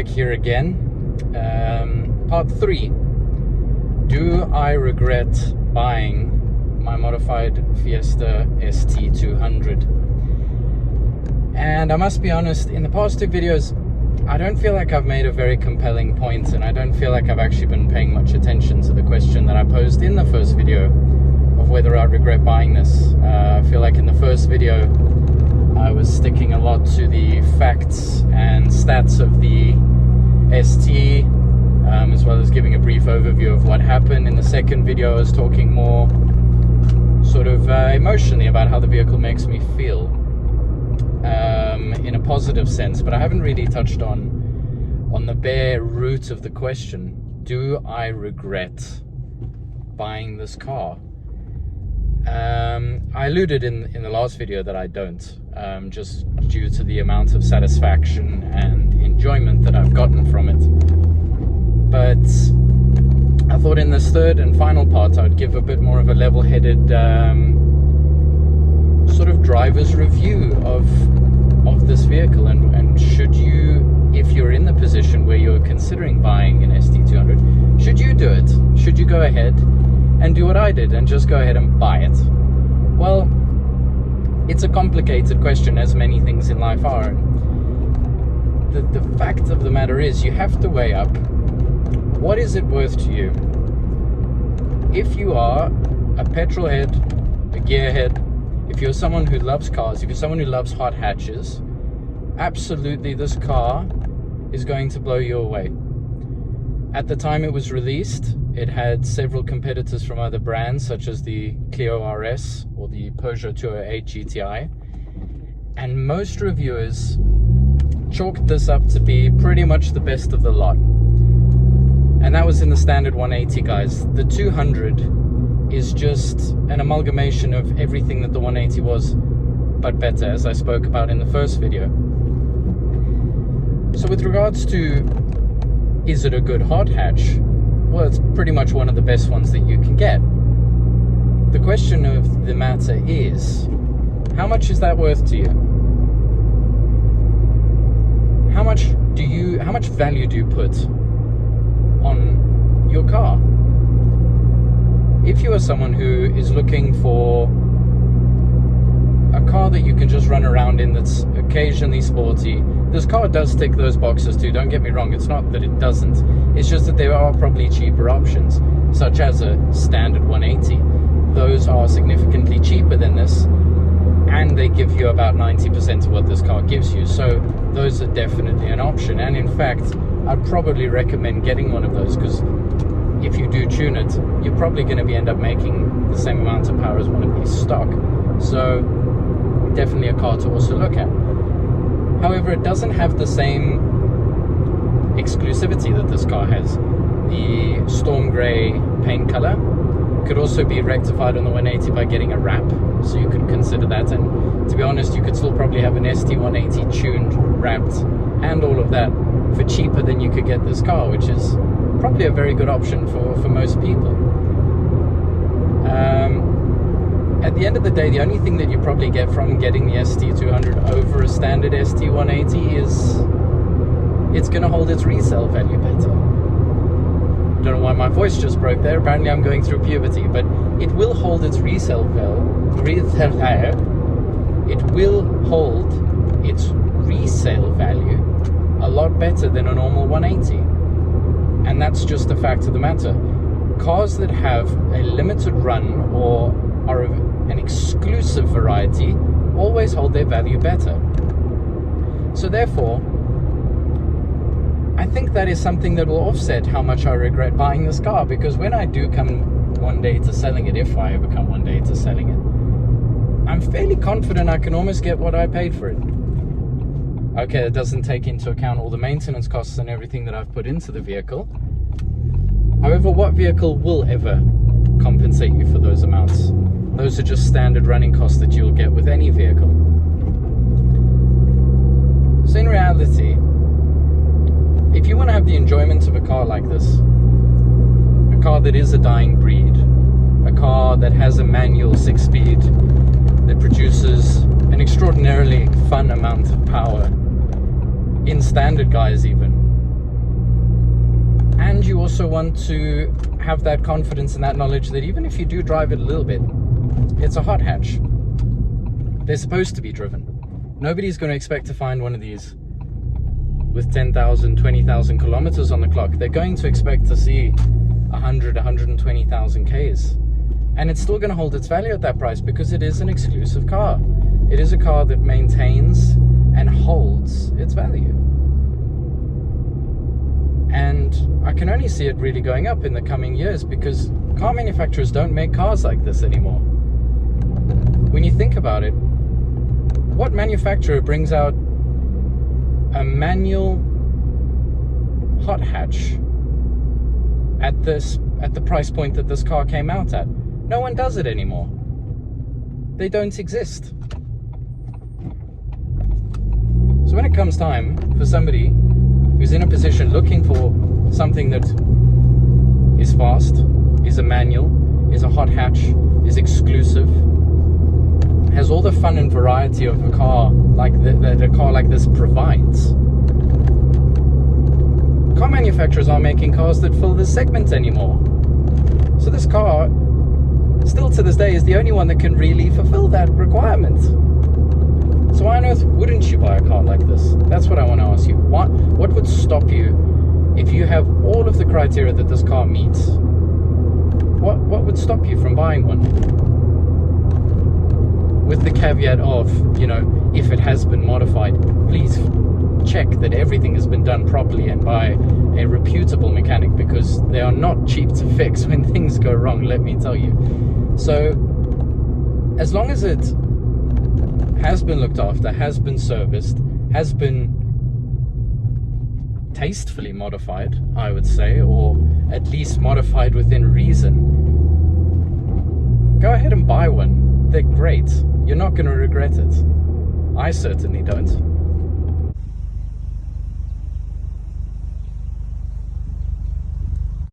wreck here again. Part 3. Do I regret buying my modified Fiesta ST200? And I must be honest, in the past 2 videos, I don't feel like I've made a very compelling point, and I don't feel like I've actually been paying much attention to the question that I posed in the first video of whether I regret buying this. I feel like in the first video, I was sticking a lot to the facts and stats of the ST, as well as giving a brief overview of what happened. In the second video, I was talking more sort of emotionally about how the vehicle makes me feel, in a positive sense, but I haven't really touched on the bare root of the question. Do I regret buying this car? I alluded in the last video that I don't, just due to the amount of satisfaction and enjoyment that I've gotten from it. But I thought in this third and final part I would give a bit more of a level-headed sort of driver's review of this vehicle, and should you, if you're in the position where you're considering buying an ST200, should you do it? Should you go ahead and do what I did and just go ahead and buy it? Well, it's a complicated question, as many things in life are. The fact of the matter is, you have to weigh up, what is it worth to you? If you are a petrol head, a gearhead, if you're someone who loves cars, if you're someone who loves hot hatches, absolutely this car is going to blow you away. At the time it was released, it had several competitors from other brands, such as the Clio RS or the Peugeot 208 GTI, and most reviewers chalked this up to be pretty much the best of the lot. And that was in the standard 180, guys. The 200 is just an amalgamation of everything that the 180 was, but better, as I spoke about in the first video. So with regards to, is it a good hot hatch? Well, it's pretty much one of the best ones that you can get. The question of the matter is, how much is that worth to you? How much value do you put on your car? If you are someone who is looking for a car that you can just run around in, that's occasionally sporty, this car does tick those boxes too, don't get me wrong. It's not that it doesn't, it's just that there are probably cheaper options, such as a standard 180. Those are significantly cheaper than this, and they give you about 90% of what this car gives you. So those are definitely an option, and in fact I'd probably recommend getting one of those, because if you do tune it, you're probably going to end up making the same amount of power as one of these stock. So definitely a car to also look at. However, it doesn't have the same exclusivity that this car has. The storm grey paint color could also be rectified on the 180 by getting a wrap, so you could consider that. And to be honest, you could still probably have an ST180 tuned, wrapped, and all of that for cheaper than you could get this car, which is probably a very good option for most people. At the end of the day, the only thing that you probably get from getting the ST200 over a standard ST180 is it's going to hold its resale value better. Don't know why my voice just broke there. Apparently I'm going through puberty, but it will hold its resale value. It will hold its resale value a lot better than a normal 180. And that's just the fact of the matter. Cars that have a limited run or are an exclusive variety always hold their value better. So therefore, I think that is something that will offset how much I regret buying this car, because when I do come one day to selling it, if I ever come one day to selling it, I'm fairly confident I can almost get what I paid for it. Okay, that doesn't take into account all the maintenance costs and everything that I've put into the vehicle. However, what vehicle will ever compensate you for those amounts? Those are just standard running costs that you'll get with any vehicle. So in reality, if you want to have the enjoyment of a car like this, a car that is a dying breed, a car that has a manual 6-speed that produces an extraordinarily fun amount of power, in standard guise even, and you also want to have that confidence and that knowledge that even if you do drive it a little bit, it's a hot hatch. They're supposed to be driven. Nobody's going to expect to find one of these with 10,000, 20,000 kilometers on the clock. They're going to expect to see 100, 120,000 Ks. And it's still going to hold its value at that price because it is an exclusive car. It is a car that maintains and holds its value. And I can only see it really going up in the coming years because car manufacturers don't make cars like this anymore. When you think about it, what manufacturer brings out a manual hot hatch at the price point that this car came out at? No one does it anymore. They don't exist. So when it comes time for somebody who's in a position looking for something that is fast, is a manual, is a hot hatch, is exclusive, has all the fun and variety of a car like that a car like this provides, car manufacturers aren't making cars that fill this segment anymore. So this car, still to this day, is the only one that can really fulfill that requirement. So why on earth wouldn't you buy a car like this? That's what I want to ask you. What would stop you if you have all of the criteria that this car meets? What would stop you from buying one? With the caveat of, you know, if it has been modified, please check that everything has been done properly and by a reputable mechanic, because they are not cheap to fix when things go wrong, let me tell you. So as long as it has been looked after, has been serviced, has been tastefully modified, I would say, or at least modified within reason, go ahead and buy one. They're great. You're not going to regret it. I certainly don't.